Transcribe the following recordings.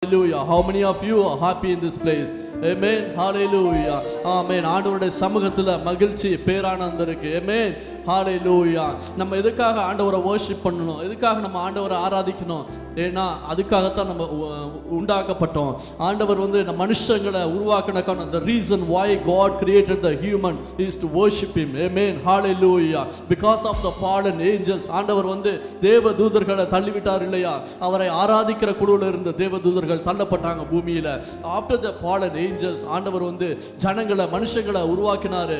Hallelujah. How many of you are happy in this place? Amen. Hallelujah. Amen. ஆண்டவருடைய சமூகத்துல மகிழ்ச்சி பேரானந்தம் இருக்கு. Amen. Hallelujah. நம்ம எதுக்காக ஆண்டவரை worship பண்ணணும்? எதுக்காக நம்ம ஆண்டவரை ஆராதிக்கணும்? ஏன்னா அதுக்காகத்தான் நம்ம உண்டாக்கப்பட்டோம். ஆண்டவர் நம்ம மனுஷங்களை உருவாக்கினக்கான the reason why God created the human is to worship him. Amen. Hallelujah. Because of the fallen angels, ஆண்டவர் தேவ தூதர்களை தள்ளிவிட்டார் இல்லையா? அவரை ஆராதிக்கிற குழுவில் இருந்த தேவ தூதர்கள் தள்ளப்பட்டாங்க பூமியில. After the fallen angels, ஆண்டவர் ஜனங்களை மனுஷங்களை உருவாக்கினாரு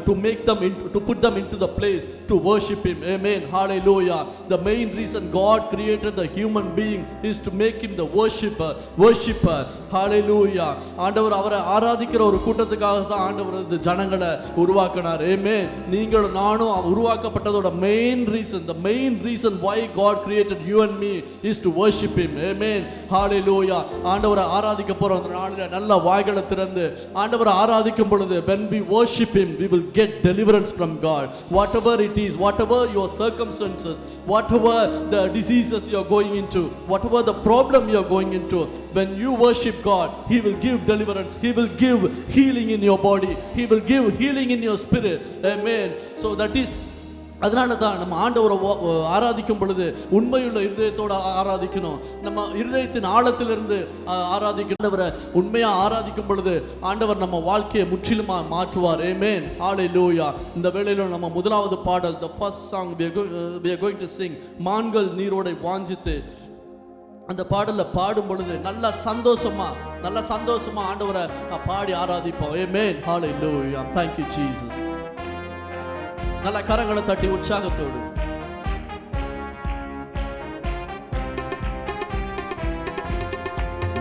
to make them to put them into the place to worship him. Amen. Hallelujah. The main reason God created the human being is to make him the worshipper. Hallelujah. ஆண்டவர் அவரை ஆராதிக்கிற ஒரு கூட்டத்துக்காக தான் ஆண்டவர் ஜனங்களை உருவாக்கினார். Amen. நீங்களும் நானும் உருவாக்கப்பட்டதோட main reason why God created you and me is to worship him. Amen. Hallelujah. ஆண்டவரை ஆராதிக்க போற அந்த நாளில நல்ல வாய்களை திறந்து ஆண்டவரை ஆராதிக்கும் பொழுது when we worship him we will get deliverance from God. Whatever it is, whatever your circumstances, whatever the diseases you are going into, whatever the problem you are going into, when you worship God, he will give deliverance, he will give healing in your body, he will give healing in your spirit. Amen. So that is அதனால தான் நம்ம ஆண்டவரை ஆராதிக்கும் பொழுது உண்மையுள்ள இருதயத்தோட ஆராதிக்கணும். நம்ம இருதயத்தின் ஆழத்திலிருந்து ஆராதிக்கணும். ஆண்டவரை உண்மையா ஆராதிக்கும் பொழுது ஆண்டவர் நம்ம வாழ்க்கையை முற்றிலுமா மாற்றுவார். Amen. Hallelujah. இந்த வேளையில நம்ம முதலாவது பாடல், the first song we are going to sing, மான்கள் நீரோடை வாஞ்சித்து, அந்த பாடல பாடும் பொழுது நல்ல சந்தோஷமா ஆண்டவரை பாடி ஆராதிப்போம். Amen. Hallelujah. Thank you Jesus. நல்ல கரங்களை தட்டி உற்சாகத்தோடு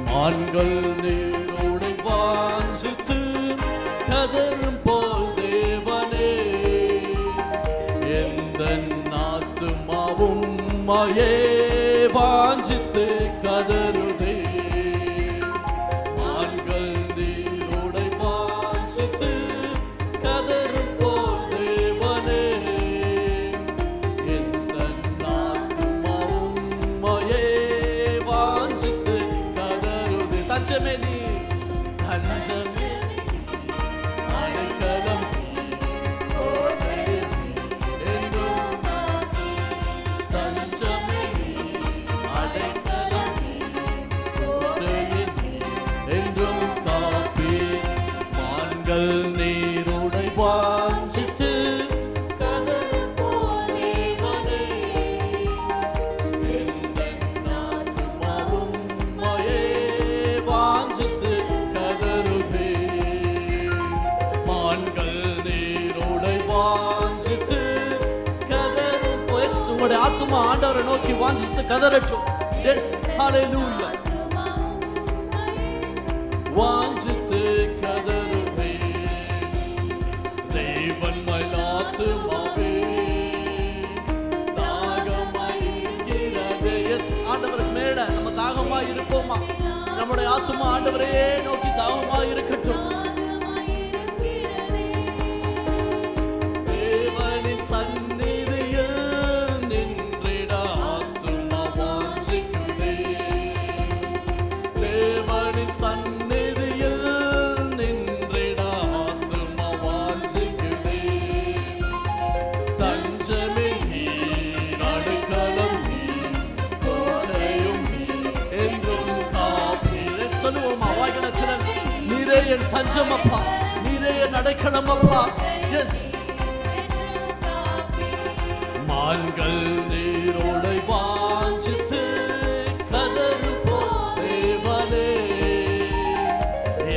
மான்கள் நீரோடை வாஞ்சித்து கதரும் போல் தேவனே, எந்தன் ஆத்துமாவும் உம்மையே வாஞ்சித்து கதருதே. மான்கள் நீரோடை வாஞ்சித்து கதரும் போல் தேவனே, எந்தன் ஆத்துமாவும் உம்மையே வாஞ்சித்து கதருதே. தஞ்சமே நீ, தஞ்சமே அடைக்கலம் நீரோடை வாஞ்சித்து கதரும் போல் தேவனே, எந்தன் ஆத்துமாவும் உம்மையே வாஞ்சித்து கதருதே. மான்கள் நீரோடை வாஞ்சித்து கதரும் போல். உங்களுடைய ஆத்துமா ஆண்டவரை நோக்கி வாஞ்சித்து கதறட்டும். எஸ், ஹalleluya. வாஞ்சித்து கதருதே தேவன் ஆத்துமாவே, தாகமாய் இருக்கிறதே. எஸ், ஆண்டவர் மேல நம்ம தாகமாய் இருப்போமா? நம்முடைய ஆத்துமா ஆண்டவரையே நோக்கி தாகமாய் இருக்கட்டும். தேவனின் சந்நிதியில் நின்றிட ஆத்துமா வாஞ்சிக்குதே. தேவனின் சந்நிதியில் நின்றிட ஆத்துமா வாஞ்சிக்குதே. தஞ்சமே நீர், அடைக்கலம் நீர், கோட்டையும் நீர், என்றும் காப்பீரே. சொல்லுவோமா வாய்களை திறந்து, நீரே என் தஞ்சம் அப்பா, நீரே என் அடைக்கலம் அப்பா. எஸ், மான்கள் நீரோடை வாஞ்சித்து கதரும் போல் தேவனே,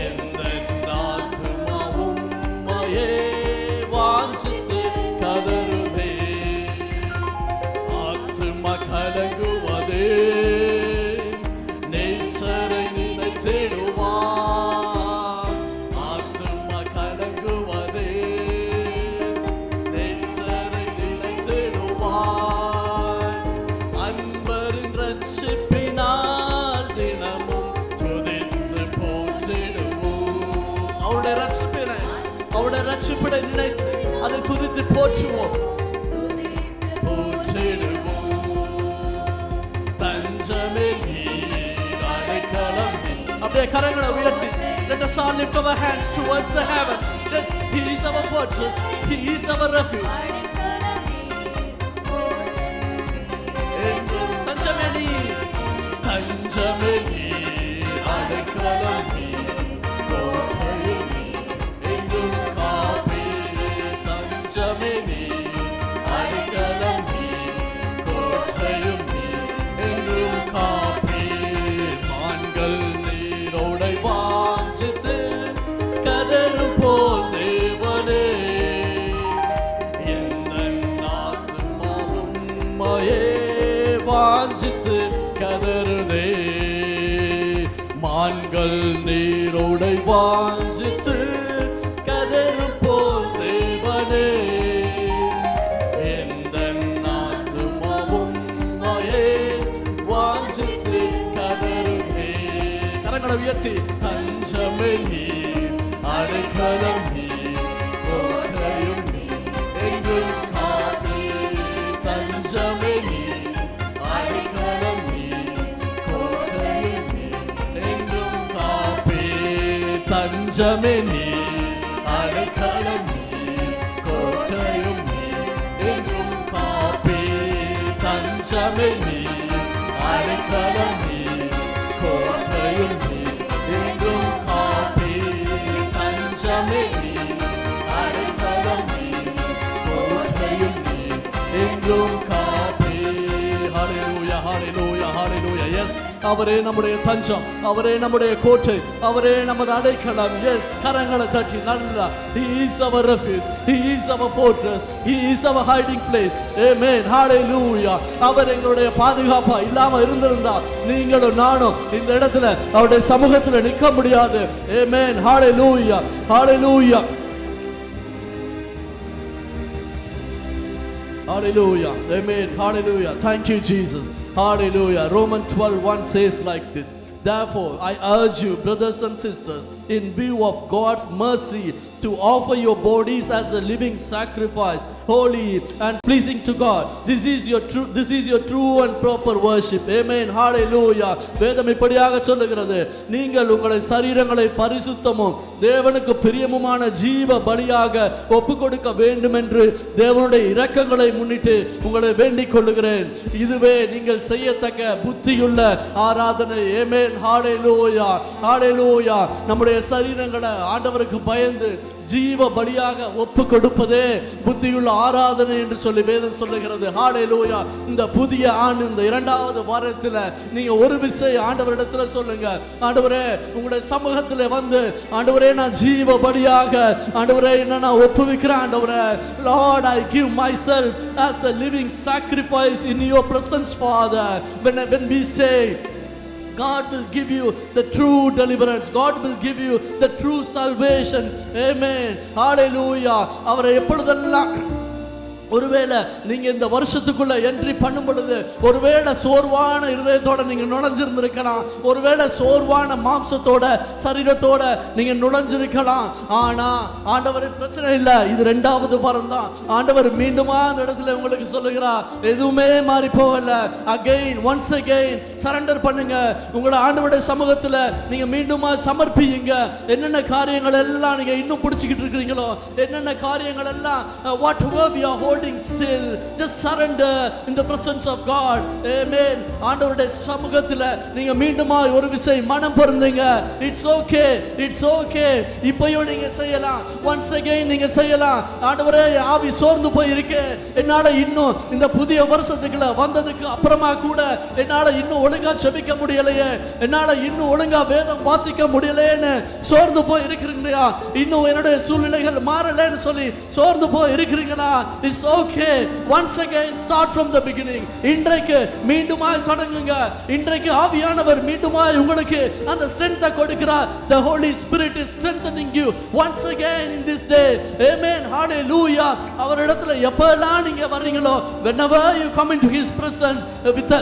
எந்தன் ஆத்துமாவும் உம்மையே வாஞ்சித்து கதருதே. ஆத்துமா கலங்குவதே, நேசரை நினைத்திடுவார். ஆத்துமா கலங்குவதே, நேசரை நினைத்திடுவார். அன்பரின் ரட்சிப்பினால் தினமும் துதித்து போற்றிடுவோம். அவருடைய ரட்சிப்பினை நினைத்து அதை துதித்து போற்றுவோம். போற்றிடுவோம். தஞ்சமே நீர், அப்படியே கரங்களை உயர்த்தி let us all lift our hands towards the heaven. Yes, he is our fortress, he is our refuge. தஞ்சமே நீர், தஞ்சமே நீர், அடைக்கலம் நீர், கோட்டையும் நீர், எங்கும் காப்பீர். தஞ்சமே நீர், அடைக்கலம் நீர், கோட்டையும் நீர், எங்கும் காப்பீர். மான்கள் நீரோடை வாஞ்சித்து கதறும் போல் தேவனே, எந்த ஆத்துமாவும் உம்மையே வாஞ்சித்து கதறுதே. மான்கள் நீரோடை வாஞ்சித்து கதறும் போல் தேவனே, எந்த ஆத்துமாவும் உம்மையே வாஞ்சித்து கதறுதே. கரங்களை உயர்த்தி தஞ்சமே நீர், அடைக்கலம் நீர், கோட்டையும் நீர், எங்கும் காப்பீர். தஞ்சமே நீர், அடைக்கலம் நீர், கோட்டையும் நீர், எங்கும் காப்பீர். தஞ்சமே நீர், அடைக்கலம் நீர், கோட்டையும் நீர், எங்கும் காப்பீர். தஞ்சமே நீர், அடைக்கலம் நீர், கோட்டையும் நீர், எங்கும் காப்பீர். தஞ்சமே நீர், அடைக்கலம் நீர், கோட்டையும் நீர், எங்கும் காப்பீர். ஹalleluya ஹalleluya ஹalleluya. எஸ், அவரே நம்முடைய தஞ்சம், அவரே நம்முடைய கோட்டை, அவரே நமது அடைக்கலம். எஸ், கரங்களை தட்டி நல்லா, he is our refuge, he is our fortress, he is our hiding place. amen hallelujah. அவர் எங்களுடைய பாதுகாப்பா இல்லாம இருந்திருந்தா நீங்களும் நானும் இந்த இடத்துல அவருடைய சமூகத்துல நிற்க முடியாது. amen hallelujah hallelujah hallelujah. amen hallelujah. Thank you Jesus. Hallelujah. Romans 12:1 says like this: therefore I urge you, brothers and sisters, in view of God's mercy, to offer your bodies as a living sacrifice, holy and pleasing to God. This is your true and proper worship. amen hallelujah. வேதம் இப்படியாக சொல்லுகிறது, நீங்கள் உங்கள் சரீரங்களை பரிசுத்தமும் தேவனுக்கு பிரியமுமான ஜீவ பலியாக ஒப்புக்கொடுக்க வேண்டும் என்று தேவனுடைய இரக்கங்களை முன்னிட்டு உங்களை வேண்டிக் கொள்ளுகிறேன். இதுவே நீங்கள் செய்யத்தக்க புத்தியுள்ள ஆராதனை. amen hallelujah hallelujah. நம்முடைய சரீரங்களை ஆண்டவருக்கு பயந்து ஜீவ பலியாக ஒப்பு கொடுப்பதே புத்தியுள்ள ஆராதனை என்று சொல்லி வேதம் சொல்லுகிறது. ஹalleluya. இந்த புதிய ஆண்டு, இந்த இரண்டாவது வாரத்தில் நீங்க ஒரு விஷயம் ஆண்டவரிடத்துல சொல்லுங்க, ஆண்டவரே உங்களுடைய சமூகத்தில் வந்து, ஆண்டவரே நான் ஜீவ பலியாக ஆண்டவரே என்ன நான் ஒப்புவிக்கிறேன். ஆண்டவரே, Lord, I give myself as a living sacrifice in your presence, Father. When we say God will give you the true deliverance, God will give you the true salvation. amen hallelujah. அவரை எப்பொழுதெல்லாம் ஒருவேளை நீங்க இந்த வருஷத்துக்குள்ள entry பண்ணும் பொழுது ஒருவேளை சோர்வான இருதயத்தோட நீங்க நுழைஞ்சிருந்திருக்கலாம், ஒருவேளை சோர்வான மாம்சத்தோட சரீரத்தோட நீங்க நுழைஞ்சிருக்கலாம். ஆனா ஆண்டவர் பிரச்சனை இல்லை, இது இரண்டாவது வாரம் தான். ஆண்டவர் மீண்டுமா அந்த இடத்துல உங்களுக்கு சொல்லுகிறார், எதுவுமே மாறி போகல. அகைன் ஒன்ஸ் அகைன் சரண்டர் பண்ணுங்க. உங்களை ஆண்டவருடைய சமூகத்துல நீங்க மீண்டுமா சமர்ப்பியுங்க. என்னென்ன காரியங்கள் எல்லாம் நீங்க இன்னும் பிடிச்சிக்கிட்டு இருக்கிறீங்களோ, என்னென்ன காரியங்கள் எல்லாம் whatever we are holding still, just surrender in the presence of God. amen. ஆண்டவருடைய சமூகத்துல நீங்க மீண்டுமா ஒரு விஷயம் மனம் பொருந்துங்க. it's okay. இப்பயும் நீங்க செய்யலாம், once again நீங்க செய்யலாம். ஆண்டவரே, ஆவி சோர்ந்து போய் இருக்கு, என்னால இன்னும் இந்த புதிய வருஷத்துக்குள்ள வந்ததுக்கு அப்புறமா கூட என்னால இன்னும் ஒழுங்கா ஜெபிக்க முடியலையே, என்னால இன்னும் ஒழுங்கா வேதம் வாசிக்க முடியலையேன்னு சோர்ந்து போய் இருக்கிறீங்களா? இன்னும் என்னுடைய சூழ்நிலைகள் மாறலன்னு சொல்லி சோர்ந்து போய் இருக்கிறீங்களா? it's okay. once again start from the beginning. இன்றைக்கு மீண்டுமாய் தொடங்குங்க. இன்றைக்கு ஆவியானவர் மீண்டுமாய் உங்களுக்கு அந்த strength கொடுக்கிறார். the Holy Spirit is strengthening you once again in this day. amen hallelujah. அவரிடத்துல எப்பெல்லாம் நீங்க வர்றீங்களோ, whenever you come into his presence with a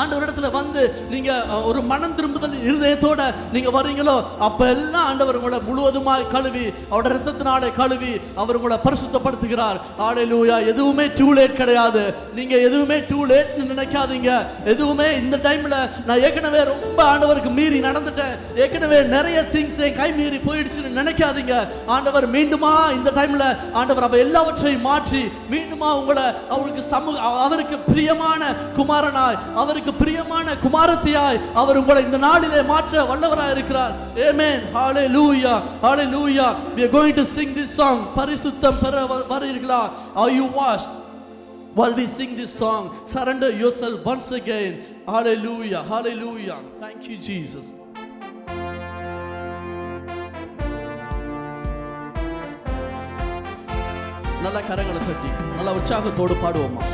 ஆண்டவரிடத்துல வந்து நீங்க ஒரு மனம் திரும்புதல் இருதயத்தோட நீங்க வரீங்களோ, அப்ப எல்லாம் ஆண்டவர் உங்களை முழுவதுமாய் கழுவி அவருடைய இரத்தத்தினாலே கழுவி அவர் உங்களை பரிசுத்தப்படுத்துகிறார். ஹல்லேலூயா. எதுவுமே டூ லேட் கிடையாது. நீங்க எதுவுமே டூ லேட்னு நினைக்காதீங்க. எதுவுமே இந்த டைம்ல நான் ஏற்கனவே ரொம்ப ஆண்டவருக்கு மீறி நடந்துட்டேன், ஏற்கனவே நிறைய திங்ஸ் என் கை மீறி போயிடுச்சுன்னு நினைக்காதீங்க. ஆண்டவர் மீண்டுமா இந்த டைம்ல ஆண்டவர் அவ எல்லாவற்றையும் மாற்றி மீண்டுமா உங்களை அவருக்கு பிரியமான குமாரனாய், அவருக்கு பிரியமான குமாரத்தியாய் அவர் உங்களை இந்த நாளிலே மாற்ற வல்லவராய் இருக்கிறார். ஆமென். ஹalleluya. Hallelujah. We are going to sing this song. பரிசுத்தம் பெற வரீர்களா? Are you washed? While we sing this song, surrender yourself once again. Hallelujah. Hallelujah. Thank you, Jesus. நல்ல கரங்களை தட்டி நல்ல உற்சாகத்தோடு பாடுவோமா?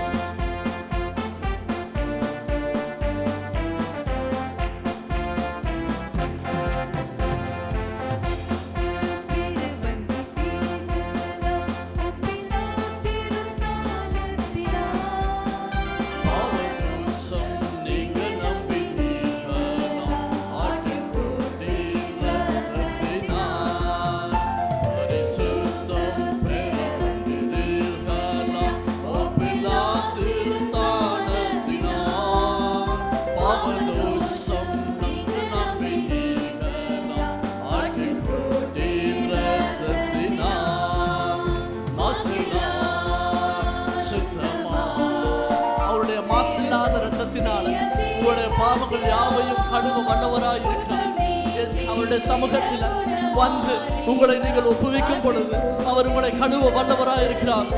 உங்களுடைய பாவங்கள் யாவையும் கழுவ வல்லவராய் இருக்கிறார். அவருடைய சமூகத்தில் வந்து உங்களை நீங்கள் ஒப்புவிக்கும் பொழுது அவர் உங்களை கழுவ வல்லவராய் இருக்கிறார்.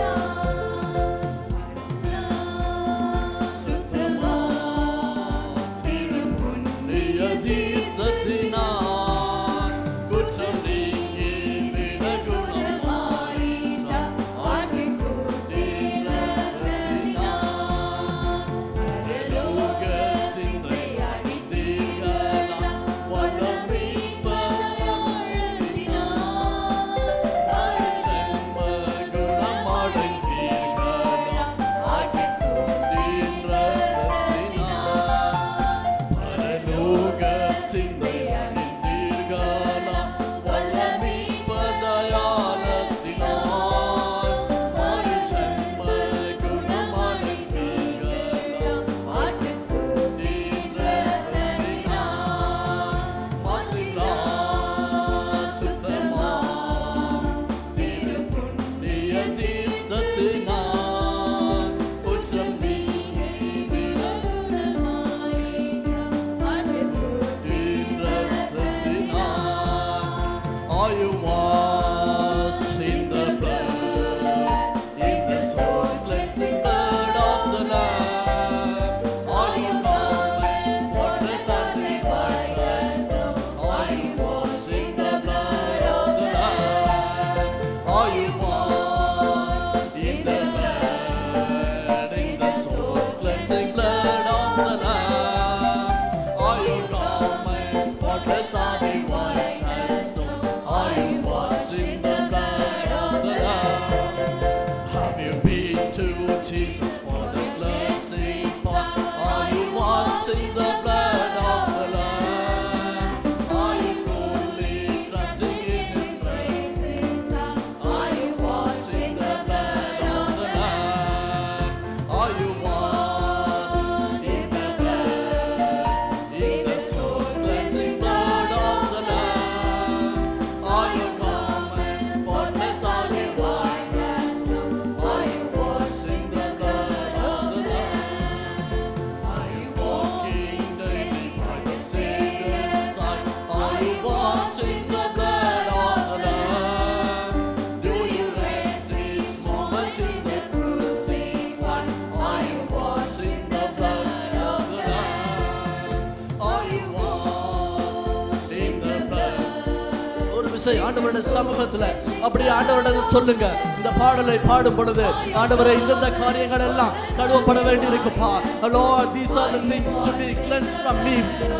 ஆண்டவருடைய சமூகத்துல அப்படியே ஆண்டவரிடம் சொல்லுங்க. இந்த பாடலை பாடும் பொழுது ஆண்டவரே இந்த காரியங்கள் எல்லாம் கழுவப்பட வேண்டி இருக்குப்பா. Lord, these are the things to be cleansed from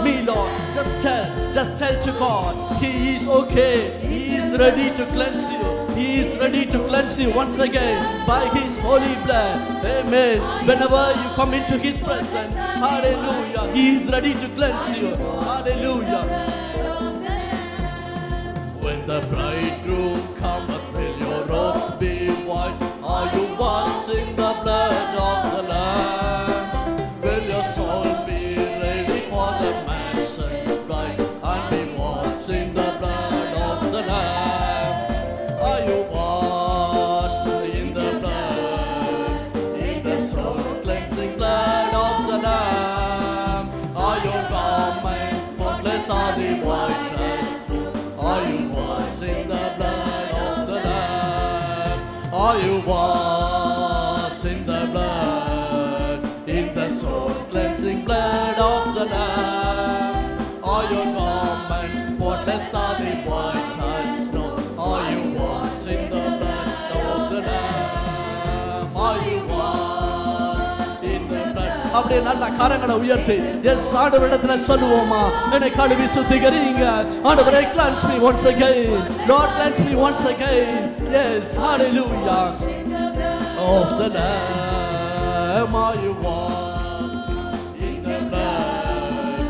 me Lord. Just tell to God. He is okay. He is ready to cleanse you. He is ready to cleanse you once again by His holy blood. Amen. Whenever you come into His presence, hallelujah, He is ready to cleanse you. Hallelujah. When the bridegroom cometh, will your robes be white? Are you washed in the blood of the Lamb? Will your soul be ready for the mansion's bride and be washed in the blood of the Lamb? Are you washed in the blood, in the soul's cleansing blood of the Lamb? Are your garments spotless, are they white as snow? Are you washed in the blood of the Lamb? Are you washed in the blood, in the soul's cleansing blood of the Lamb? Are your garments spotless, are they white as snow? Are you washed in the blood of the Lamb? Are you washed in the blood? அப்படியே நல்ல கரங்களை உயர்த்தி S ஆண்டவரிடத்துல சொல்லுவோமா, என்னை கழுவி சுத்திகரிங்க ஆண்டவரே, cleanse me once again, Lord cleanse me once again. Yes, hallelujah. Of the Lamb, are you washed in the blood,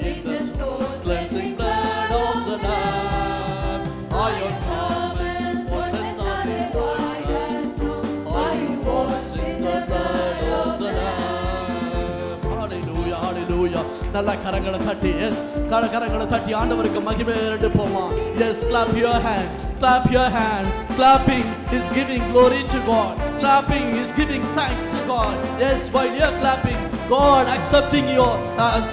in the soul's cleansing blood of the Lamb? Are your garments spotless, are they white as snow? Are you washed in the blood of the Lamb? Hallelujah, hallelujah. நல்ல கரங்களை தட்டி S கரங்களை தட்டி ஆண்டவருக்கு மகிமை எடுப்போமா. Yes clap your hands, clap your hands. Clapping is giving glory to God. Clapping is giving thanks to God. Yes, while you're clapping, God accepting your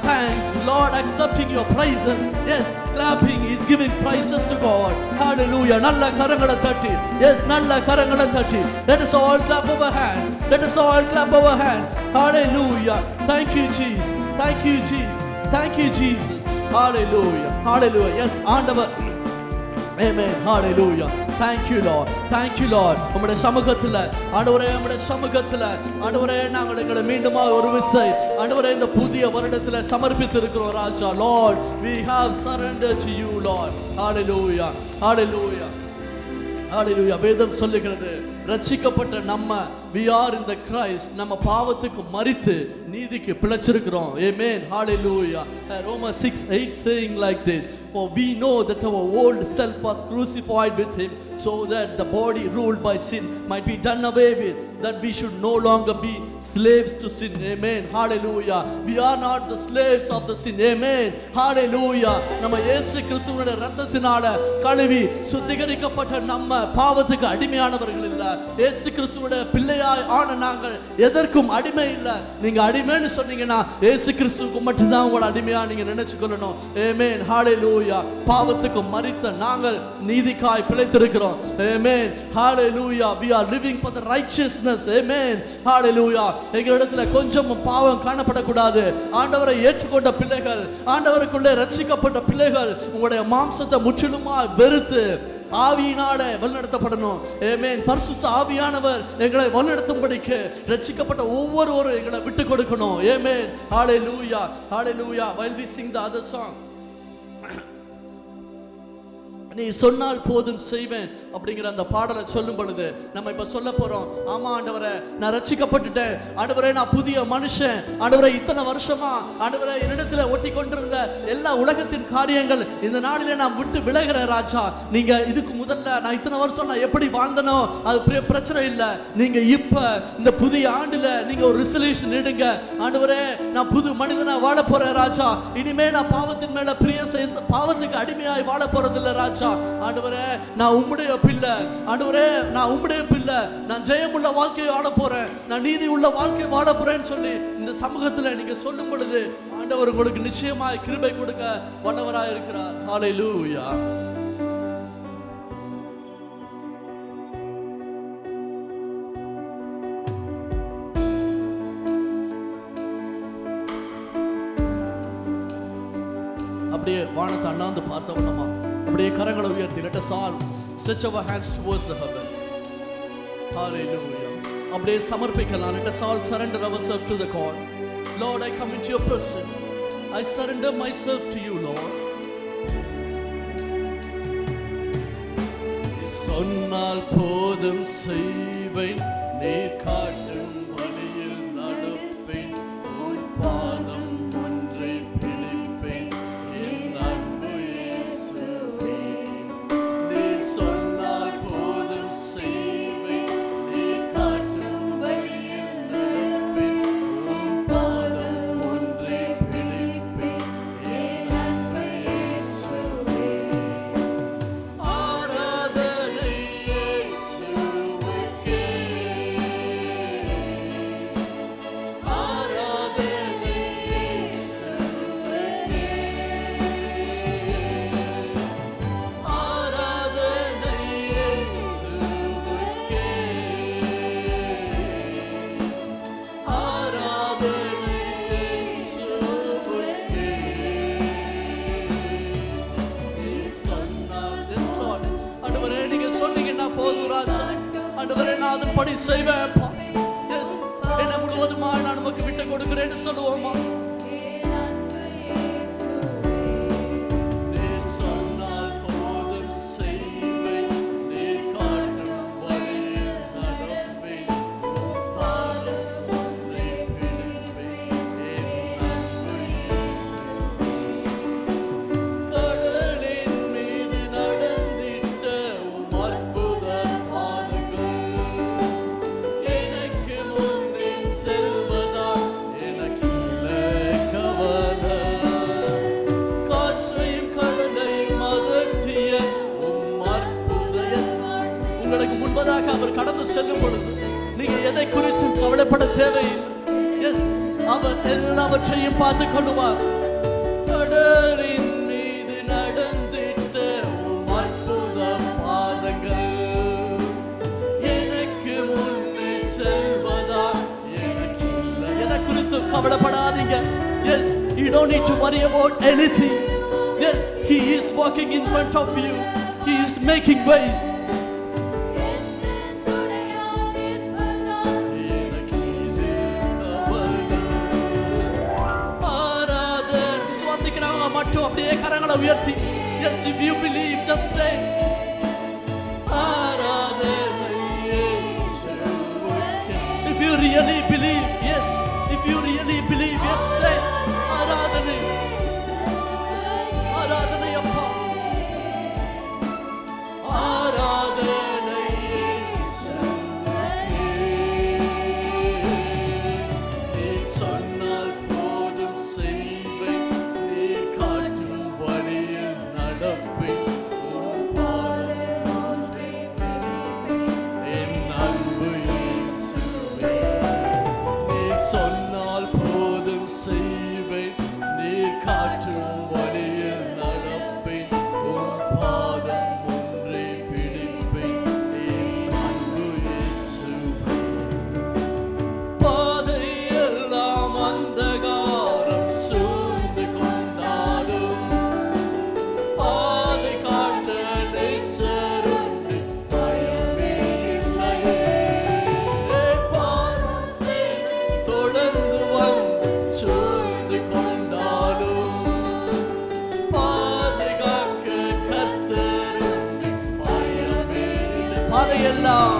thanks, Lord accepting your praises. Yes, clapping is giving praises to God. Hallelujah. நல்ல கரங்களை தட்டி S நல்ல கரங்களை தட்டி let us all clap our hands. Let us all clap our hands. Hallelujah. Thank you Jesus. Thank you Jesus. Thank you Jesus. Hallelujah. Hallelujah. Yes, ஆண்டவர். Amen. Hallelujah. Thank you Lord. Thank you Lord. உம்முடைய சமூகத்துல ஆண்டவரே, உம்முடைய சமூகத்துல ஆண்டவரே, நாங்கள் எங்களை மீண்டுமா ஒரு விசை ஆண்டவரே இந்த புதிய வருடத்துல சமர்ப்பித்து இருக்கிறோம் ராஜா. Lord, we have surrendered to you Lord. Hallelujah. Hallelujah. Hallelujah. வேதம் சொல்லுகிறது, ரட்சிக்கப்பட்ட நம்ம we are in the Christ, நம்ம பாவத்துக்கு மரித்து நீதிக்கு பிழைச்சிருக்கிறோம். Amen. Hallelujah. Romans 6:8 saying like this, for we know that our old self was crucified with him, so that the body ruled by sin might be done away with, that we should no longer be slaves to sin. Amen. Hallelujah. We are not the slaves of the sin. Amen. Hallelujah. நம்ம இயேசு கிறிஸ்துவினுடைய இரத்தத்தினால கழுவி சுத்திகரிக்கப்பட்ட நம்ம பாவத்துக்கு அடிமையானவர்கள் இல்ல. இயேசு கிறிஸ்துவினுடைய பிள்ளையாய் ஆன நாங்கள் எதற்கும் அடிமை இல்ல. நீங்க அடிமைன்னு சொன்னீங்கன்னா இயேசு கிறிஸ்துவுக்கு மட்டும்தான் உங்களை அடிமையா நீங்க நினைச்சுக்கொள்ளணும். Amen. Hallelujah. பாவத்துக்கு மரித்த நாங்கள் நீதிக்காய் பிழைத்திருக்கிறோம். Amen. Hallelujah. We are living for the righteousness. Amen. Hallelujah. எங்களிடத்துல கொஞ்சம் பாவம் காணப்படக்கூடாது. ஆண்டவரை ஏற்றுக்கொண்ட பிள்ளைகள், ஆண்டவருக்குள்ளே ரட்சிக்கப்பட்ட பிள்ளைகள் உங்களுடைய மாம்சத்தை முற்றிலுமா வெறுத்து ஆவியினால வழிநடத்தப்படணும். ஆமென். பரிசுத்த ஆவியானவர் எங்களை வழிநடத்தும்படிக்கு ரட்சிக்கப்பட்ட ஒவ்வொருவரும் எங்களை விட்டு கொடுக்கணும். ஆமென். Hallelujah. Hallelujah. While we sing the other song, நீ சொன்னால் போதும் செய்வேன் அப்படிங்கிற அந்த பாடலை சொல்லும் பொழுது நம்ம இப்ப சொல்ல போறோம், ஆமா ஆண்டவரே நான் ரட்சிக்கப்பட்டுட்டேன், ஆண்டவரே நான் புதிய மனுஷன், ஆண்டவரே இத்தனை வருஷமா ஆண்டவரே என்னிடத்துல ஒட்டி கொண்டிருந்த எல்லா உலகத்தின் காரியங்கள் இந்த நாளிலே நான் விட்டு விலகிறேன் ராஜா. நீங்க இதுக்கு முதல்ல நான் இத்தனை வருஷம் நான் எப்படி வாழ்ந்தனோ அது பிரச்சனை இல்லை. நீங்க இப்ப இந்த புதிய ஆண்டுல நீங்க ஒரு ரெசல்யூஷன் எடுங்க, ஆண்டவரே நான் புது மனிதனா வாழ போறேன் ராஜா. இனிமே நான் பாவத்தின் மேல பிரியம் செய்ய, பாவத்துக்கு அடிமையாய் வாழ போறதில்லை ராஜா. ஆண்டவரே நான் உம்முடைய பிள்ளை, ஆண்டவரே நான் உம்முடைய பிள்ளை, நான் ஜெயமுள்ள வாழ்க்கையை வாழ போறேன், நான் நீதி உள்ள வாழ்க்கையை வாழ போறேன்னு சொல்லி இந்த சமூகத்துல நீங்க சொல்லும் பொழுது ஆண்டவர் உங்களுக்கு நிச்சயமாய் கிருபை கொடுக்க வல்லவராய் இருக்கிறார். ஹல்லேலூயா. அப்படியே வானத்தை அண்ணாந்து பார்த்தவனமா அப்படியே கரங்களை உயர்த்தி let us all stretch our hands towards the heaven. Hallelujah. அப்படியே சமர்ப்பிக்கலாம். let us all surrender ourselves to the God. Lord, I come into your presence. I surrender myself to you, Lord. So சொன்னால் போதும் செய்வேன், நீ காட்டும் வழியில் நடப்பேன், உன் பாதம் ஒன்றை பிடிப்பேன், என் அன்பு இயேசுவே. நீ சொன்னால் போதும் செய்வேன், நீ காட்டும் வழியில் நடப்பேன், உன் பாதம் ஒன்றை பிடிப்பேன், என் அன்பு இயேசுவே. ஆராதனை இயேசுவுக்கே, ஆராதனை இயேசுவுக்கே, ஆராதனை இயேசுவுக்கே, ஆராதனை இயேசுவுக்கே. நீ சொன்னால் Yes, Lord. ஆண்டவரே, நீங்க சொன்னீங்கன்னா போதும் ராஜா. ஆண்டவரே, நான் அதன்படி செய்வேன்ப்பா. எஸ், என்னை முழுவதுமா நான் உமக்கு விட்டு கொடுக்கிறேன்னு சொல்லுவோமா? நீ சொன்னால் போதும் செய்வேன், நீ காட்டும் வழியில் நடப்பேன், உன் பாதம் ஒன்றை பிடிப்பேன், என் அன்பு இயேசுவே. கடலின் மீது நடந்திட்ட உம் அற்புத பாதங்கள், எனக்கு முன்னே செல்வதால் எனக்கு இல்லை கவலை. காற்றையும் கடலையும் அதட்டிய உம் அற்புத உங்களுக்கு முன்பதாக அவர் கடந்து செல்லும் பொழுது நீங்க எதை குறித்தும் கவலைப்பட தேவையில்லை. எஸ், அவர் எல்லாவற்றையும் பார்த்துக் கொள்ளுவார். கடலின் மீது நடந்திட்ட உம் அற்புத பாதங்கள், எனக்கு முன்னே செல்வதா எனக்கு இல்லை. எதை குறித்தும் கவலைப்படாதீங்க. Yes, you don't need to worry about anything. Yes, he is walking in front of you. He is making ways. எனக்கு இது கவலை. ஆராதனை விசுவாசிக்கிறவங்க மட்டும் அப்படியே கரங்களை உயர்த்தி, yes, if you believe, just say ஆராதனை இயேசுவுக்கே. If you really believe, yes, if you really believe, yes, say ஆராதனை, ஆராதனை அப்பா, ஆராதனை இயேசுவுக்கே. நீ சொன்னால் போதும் செய்வேன், நீ காட்டும் வழியில் நடப்பேன், உன் பாதம் ஒன்றை பிடிப்பேன், என் அன்பு இயேசுவே. நீ சொன்னால் போதும் செய்வேன், நீ காட்டும் வழியில் நடப்பேன், உன் பாதம் ஒன்றை பிடிப்பேன், என் அன்பு இயேசுவே. பாதையெல்லாம் அந்தகாரம் சூழ்ந்து கொண்டாலும், பாதை காட்ட நேசருண்டு, பயமே இல்லையே. பாதை தொடர்ந்து வந்து சூழ்ந்து கொண்டாலும், பாதை காக்க கர்த்தருண்டு, பயமே இல்லை. பாதையெல்லாம்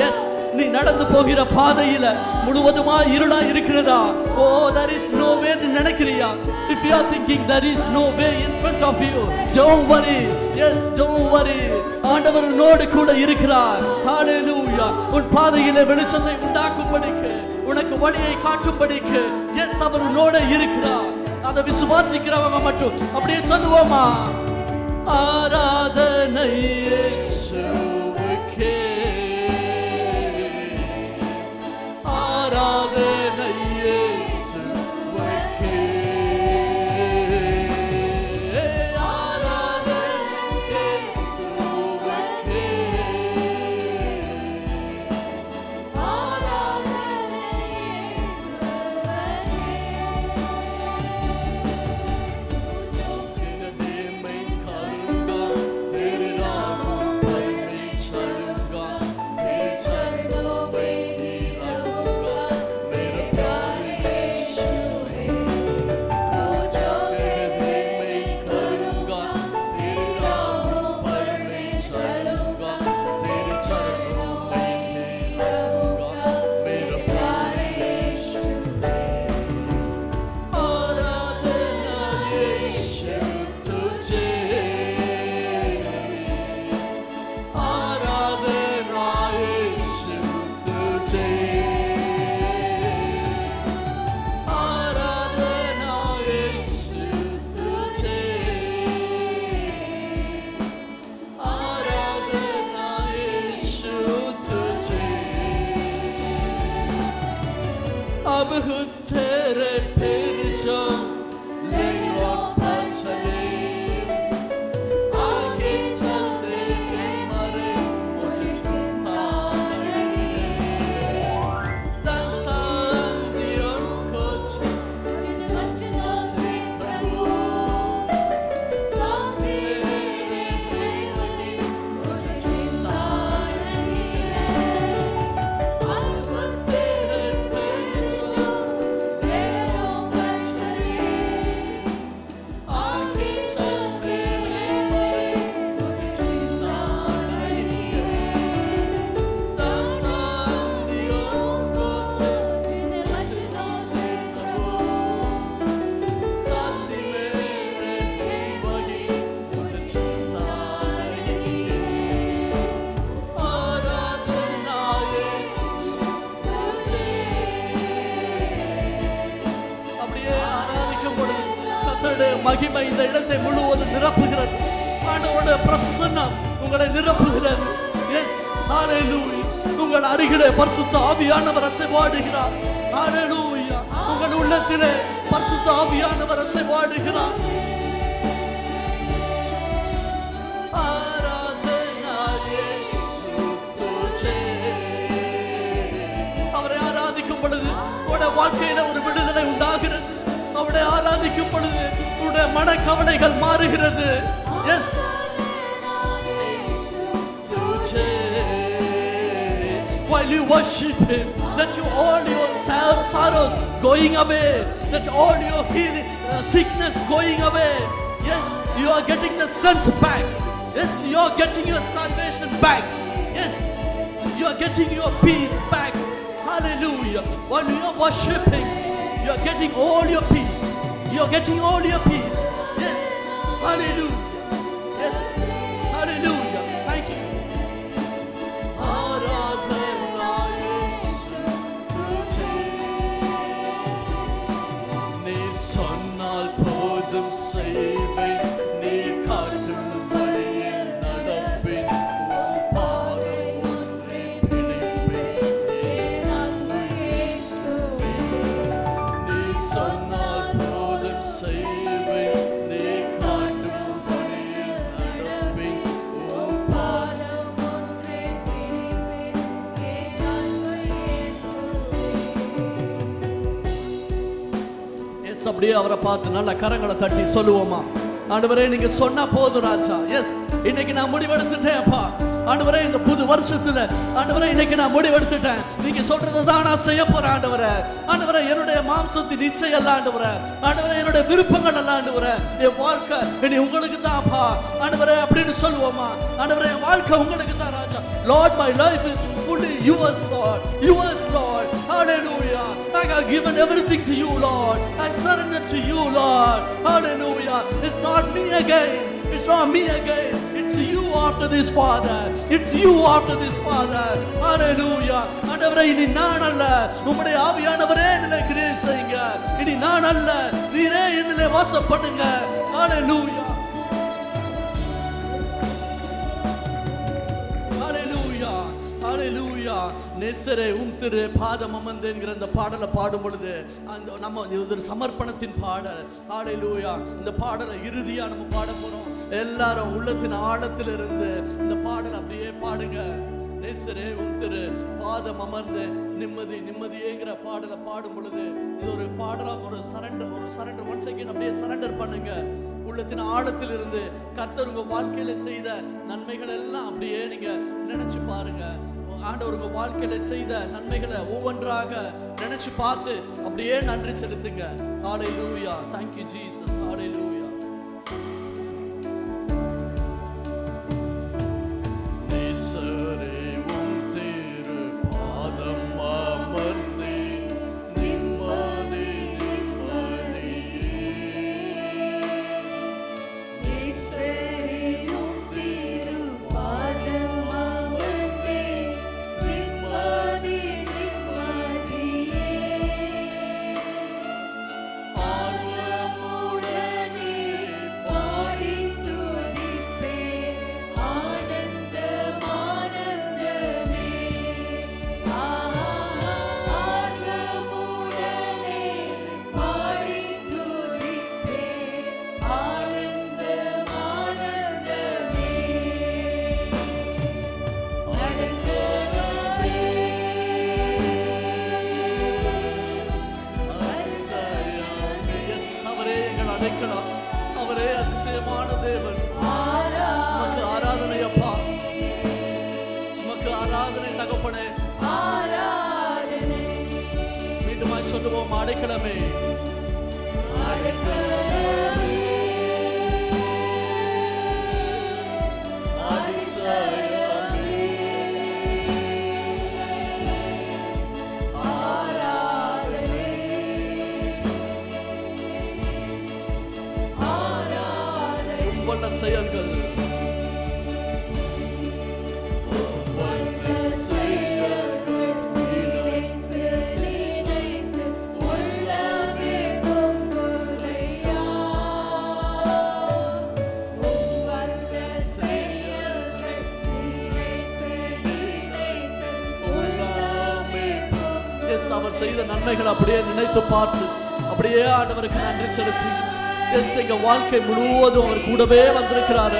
எஸ், நீ நடந்து போகிற பாதையில முழுவதுமா இருளா இருக்கிறதா? ஓ, there is no way ன்னு நினைக்கிறியா? If you are thinking there is no way in front of you, don't worry. Yes, don't worry. ஆண்டவர் உன்னோடு கூட இருக்கிறார். ஹalleluya. உன் பாதையில வெளிச்சத்தை உண்டாக்கும்படிக்கு, உனக்கு வழியை காட்டும்படிக்கு, எஸ், அவர் உன்னோடு இருக்கிறார். அதை விசுவாசிக்கிறவங்க மட்டும் அப்படியே சொல்லுவோமா? ஆராதனை இயேசுவுக்கே, ஆராதனை இயேசுவுக்கே, ஆராதனை இயேசுவுக்கே, ஆராதனை இயேசுவுக்கே. கர்த்தருடைய மகிமை இந்த இடத்தை முழுவதும் நிரப்புகிறது. ஆண்டவருடைய பிரசன்னம் உங்களை நிரப்புகிறது. எஸ், ஹalleluya. உங்கள் அருகிலே பரிசுத்த ஆவியானவர் அசைவாடுகிறார். ஹalleluya. உங்கள் உள்ளத்திலே பரிசுத்த ஆவியானவர் அசைவாடுகிறார். ஆராதனா இயேசு துஜே. அவரை ஆராதிக்கும் பொழுது உங்களுடைய வாழ்க்கையில ஒரு விடுதலை உண்டாகிறது. அவரை ஆராதிக்கும் பொழுது உங்களுடைய மனக்கவலைகள் மாறுகிறது. Yes, while you worship him, that all your sorrows going away, that all your healing sickness going away. Yes, you are getting the strength back. Yes, you are getting your salvation back. Yes, you are getting your peace back. Hallelujah. While you are worshiping, you are getting all your peace. You are getting all your peace. Yes, hallelujah. Yes, hallelujah. Thank you. நீ சொன்னால் போதும் செய்வேன், நீ காட்டும் வழியில் நடப்பேன், உன் பாதம் ஒன்றே பிடிப்பேன். நீ சொன்னால் போதும் செய்வேன், நீ காட்டும் வழியில் நடப்பேன், உன் பாதம் ஒன்றே பிடிப்பேன். எஸ், அப்படியே அவரை பார்த்து நல்ல கரங்களை தட்டி சொல்லுவோமா, ஆண்டவரே நீங்க சொன்னா போதும் ராஜா. எஸ், இன்னைக்கு நான் முடிவெடுத்துட்டேன் அப்பா. ஆண்டவரே இந்த புது வருஷத்துல ஆண்டவரே இன்னைக்கு நான் முடிவெடுத்துட்டேன். நீங்க சொல்றதை தான் நான் செய்ய போறேன் ஆண்டவரே. ஆண்டவரே என்னுடைய மாம்சத்தின் இச்சை அல்ல ஆண்டவரே. ஆண்டவரே என்னுடைய விருப்பங்கள் அல்ல ஆண்டவரே. என் வாழ்க்கை இனி உங்களுக்கு தான் அப்பா ஆண்டவரே அப்படின்னு சொல்லுவோமா. ஆண்டவரே என் வாழ்க்கை உங்களுக்கு தான் ராஜா. Lord, my life is fully yours, Lord. Yours, Lord. Hallelujah. I have given everything to you, Lord. I surrender to you, Lord. Hallelujah. It's not me again. It's not me again. It's you after this, Father. It's you after this, Father. Hallelujah. ஆண்டவரே இனி நான் அல்ல, உம்முடைய ஆவியானவரே என்னிலே கிரியை செய்யுங்க. இனி நான் அல்ல, நீரே என்னிலே வாசம் பண்ணுங்க. Hallelujah. ஹalleluya. நேசரே உம் திரு பாதம் அமர்ந்து என்கிற அந்த பாடலை பாடும் பொழுது அந்த நம்ம இது ஒரு சமர்ப்பணத்தின் பாடல். ஹalleluya. இந்த பாடலை இறுதியா நம்ம பாட போறோம். எல்லாரும் உள்ளத்தின் ஆழத்தில் இருந்து இந்த பாடல் அப்படியே பாடுங்க. நேசரே உம் திரு பாதம் அமர்ந்து நிம்மதி நிம்மதியேங்கிற பாடலை பாடும் பொழுது இது ஒரு பாடலா ஒரு சரண்டர் ஒன் செகண்ட் அப்படியே சரண்டர் பண்ணுங்க. உள்ளத்தின் ஆழத்தில் இருந்து கர்த்தர் உங்க வாழ்க்கையில செய்த நன்மைகள் எல்லாம் அப்படியே நீங்க நினைச்சு பாருங்க. ஆண்டவர் உங்க வாழ்க்கையில செய்த நன்மைகளை ஒவ்வொன்றாக நினைச்சு பார்த்து அப்படியே நன்றி செலுத்துங்க. ஹalleluya. Thank you Jesus. Hallelujah. அவரே அதிசயமான தேவன். உமக்கு ஆராதனை அப்பா, உமக்கு ஆராதனை தகப்பனே. மீண்டுமா சொல்லுவோம், அடைக்கலமே செயல்கள் உள்ளமே செய்த நன்மைகளை அப்படியே நினைத்து பார்த்து அப்படியே ஆண்டவருக்கு நன்றி செலுத்தி, எஸ் எங்க வாழ்க்கை முழுவதும் அவர் கூடவே வந்திருக்கிறாரு,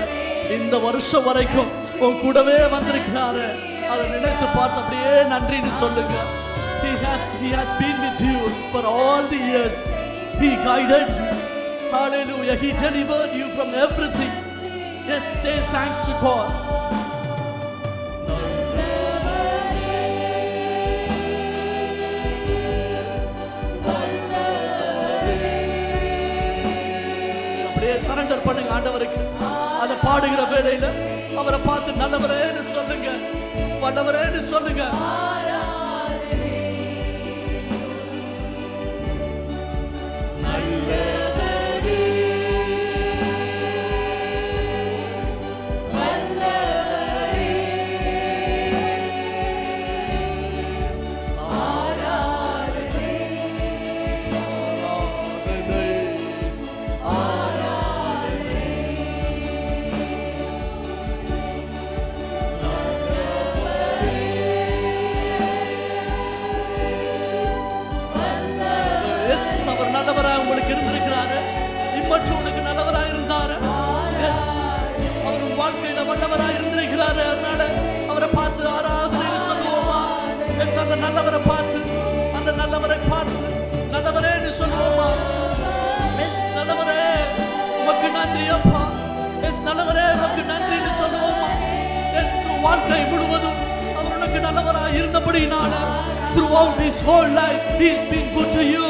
இந்த வருஷம் வரைக்கும் உன் கூடவே வந்திருக்கிறாரு, அதை நினைத்து பார்த்து அப்படியே நன்றின்னு சொல்லுங்க. He has been with you for all the years. He guided you. Hallelujah. He delivered you from everything. Yes, say thanks to God. அப்படியே சரண்டர் பண்ணுங்க ஆண்டவருக்கு. அதை பாடுகிற வேளையில அவரை பார்த்து நல்லவரேன்னு சொல்லுங்க, வல்லவரேன்னு சொல்லுங்க. நல்லவரை பார்த்து, அந்த நல்லவரை பார்த்து நல்லவரேன்னு சொல்லுவோமா? நல்லவரே உமக்கு நன்றி அப்பா, நல்லவரே உமக்கு நன்றின்னு சொல்லுவோமா? வாழ்க்கை முழுவதும் அவர் உனக்கு நல்லவராய் இருந்தபடியினால, throughout his whole life he has been good to you.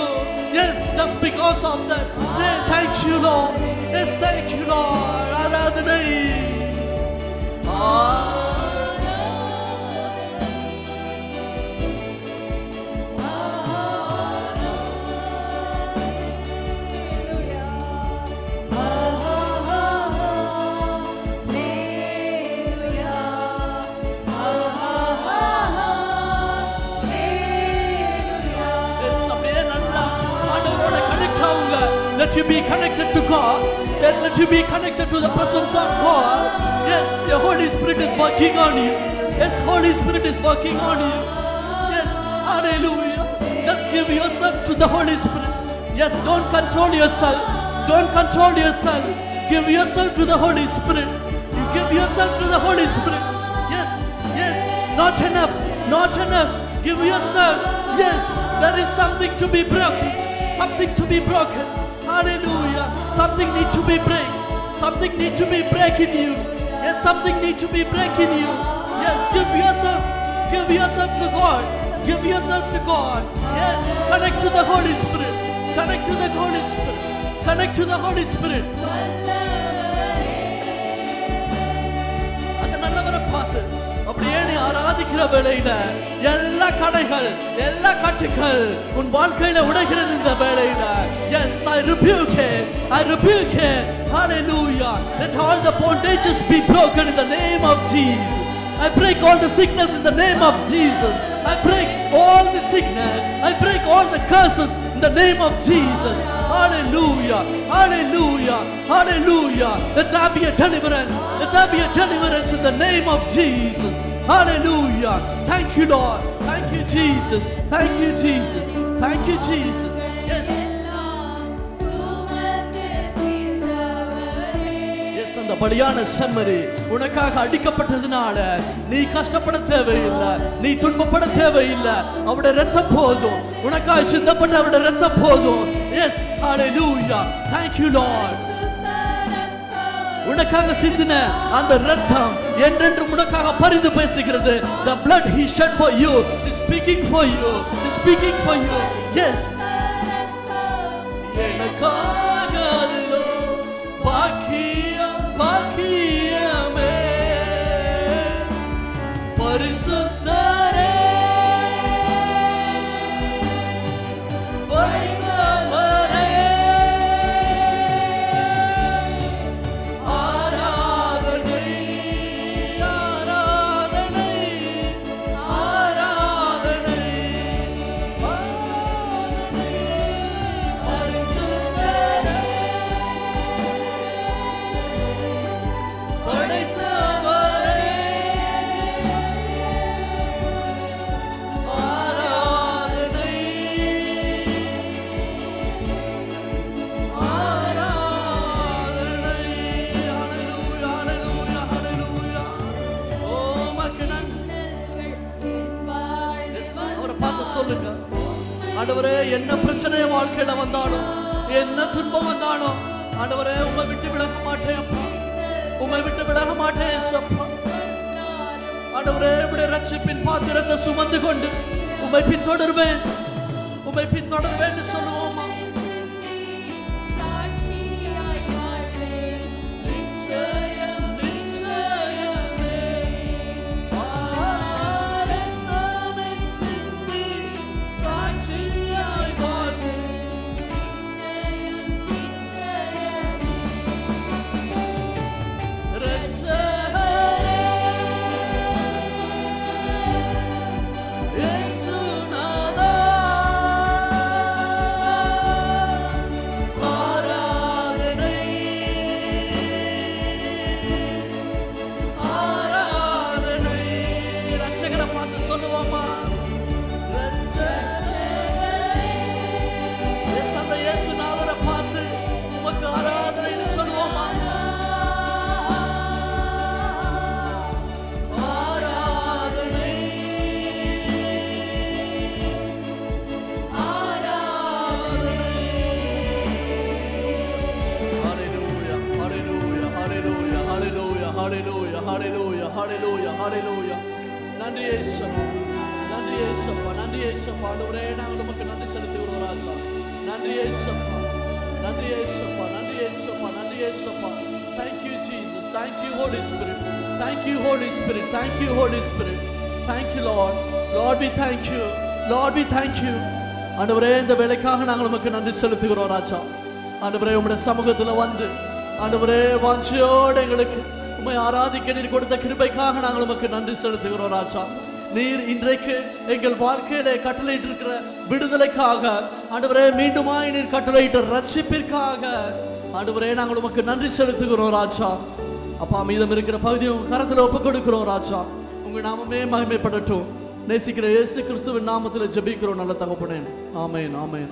Yes, just because of that, say thank you Lord. Yes, thank you Lord. ஆராதனை. Let you be connected to God. Let you be connected to the presence of God. Yes, your Holy Spirit is working on you. Yes, Holy Spirit is working on you. Yes, hallelujah. Just give yourself to the Holy Spirit. Yes, don't control yourself. Don't control yourself. Give yourself to the Holy Spirit. You give yourself to the Holy Spirit. Yes, yes, not enough, not enough. Give yourself. Yes, there is something to be broken. Something to be broken. Hallelujah. Something need to be break. Something need to be breaking you. Yes, something need to be breaking you. Yes, give yourself. Give yourself to God. Give yourself to God. Yes, connect to the Holy Spirit. Connect to the Holy Spirit. Connect to the Holy Spirit. அந்த நல்லவரை பார்த்து அப்படியே நீ ஆராதிக்கிற வேளையில எல்லா கடைகள், எல்லா கட்டுகள் உன் வாழ்க்கையில உடைகிறது இந்த வேளையில. Yes, I rebuke it. I rebuke it. Hallelujah. Let all the bondages be broken in the name of Jesus. I break all the sickness in the name of Jesus. I break all the sickness. I break all the curses in the name of Jesus. Hallelujah. Hallelujah. Hallelujah. Let there be a deliverance. Let there be a deliverance in the name of Jesus. Hallelujah. Thank you Lord. Thank you Jesus. Thank you Jesus. Thank you Jesus. Yes. Yes, அந்த பலியான செம்மறி உனக்காக அடிக்கப்பட்டதுனால நீ கஷ்டப்பட தேவையில்லை, நீ துன்பப்பட தேவையில்லை. அவருடைய இரத்தம் போதும், உனக்காக சிந்தப்பட்ட அவருடைய இரத்தம் போதும். Yes, hallelujah. Thank you Lord. உனக்காக சிந்தின அந்த இரத்தம் என்றென்றும் உனக்காக பரிந்து பேசுகிறது. The blood he shed for you is speaking for you. Is speaking for you. Yes. எனக்காக அல்லோ பாக்கியம் பாக்கியமே பரிசுத்தரே Hallelujah. ஆண்டவரே என்ன பிரச்சனை வாழ்க்கையில வந்தாலும் என்ன துன்பம் வந்தாலும் ஆண்டவரே உம்மை விட்டு விலக மாட்டேன் அப்பா, உம்மை விட்டு விலக மாட்டேன் அப்பா. ஆண்டவரே உம்முடைய ரட்சிப்பின் பாத்திரத்தை சுமந்து கொண்டு உம்மை பின்தொடர்வேன், உம்மை பின்தொடர்வேன் சொல்லுவோமா? நன்றி இயேசுப்பா, நன்றி இயேசுப்பா, நன்றி இயேசுப்பா. ஆண்டவரே நாங்கள் உமக்கு நன்றி செலுத்துகிறோம் ராஜா. நன்றி இயேசுப்பா, நன்றி இயேசுப்பா, நன்றி இயேசுப்பா, நன்றி இயேசுப்பா. Thank you Jesus, thank you Holy Spirit, thank you Holy Spirit, thank you Holy Spirit, thank you Lord. Lord we thank you, Lord we thank you. ஆண்டவரே இந்த வேளைக்காக நாங்கள் உமக்கு நன்றி செலுத்துகிறோம் ராஜா. ஆண்டவரே உம்முடைய சமூகத்தில் வந்து ஆண்டவரே வாஞ்சையோடு எங்களுக்கு உம்மை ஆராதிக்க நீர் கொடுத்த கிருபைக்காக நாங்கள் உமக்கு நன்றி செலுத்துகிறோம் ராஜா. நீர் இன்றைக்கு எங்கள் வாழ்க்கையிலே கட்டளையிட்டு இருக்கிற விடுதலைக்காக ஆண்டவரே, மீண்டுமாய் நீர் கட்டளையிட்ட ரட்சிப்பிற்காக ஆண்டவரே நாங்கள் உமக்கு நன்றி செலுத்துகிறோம் ராஜா. அப்பா, மீதம் இருக்கிற பகுதியை உங்க கரத்தில் ஒப்புக் கொடுக்கிறோம் ராஜா. உங்க நாமமே மகிமைப்படட்டும். நேசிக்கிற இயேசு கிறிஸ்துவின் நாமத்தில் ஜெபிக்கிறோம் நல்ல தகப்பனே. ஆமென், ஆமென்.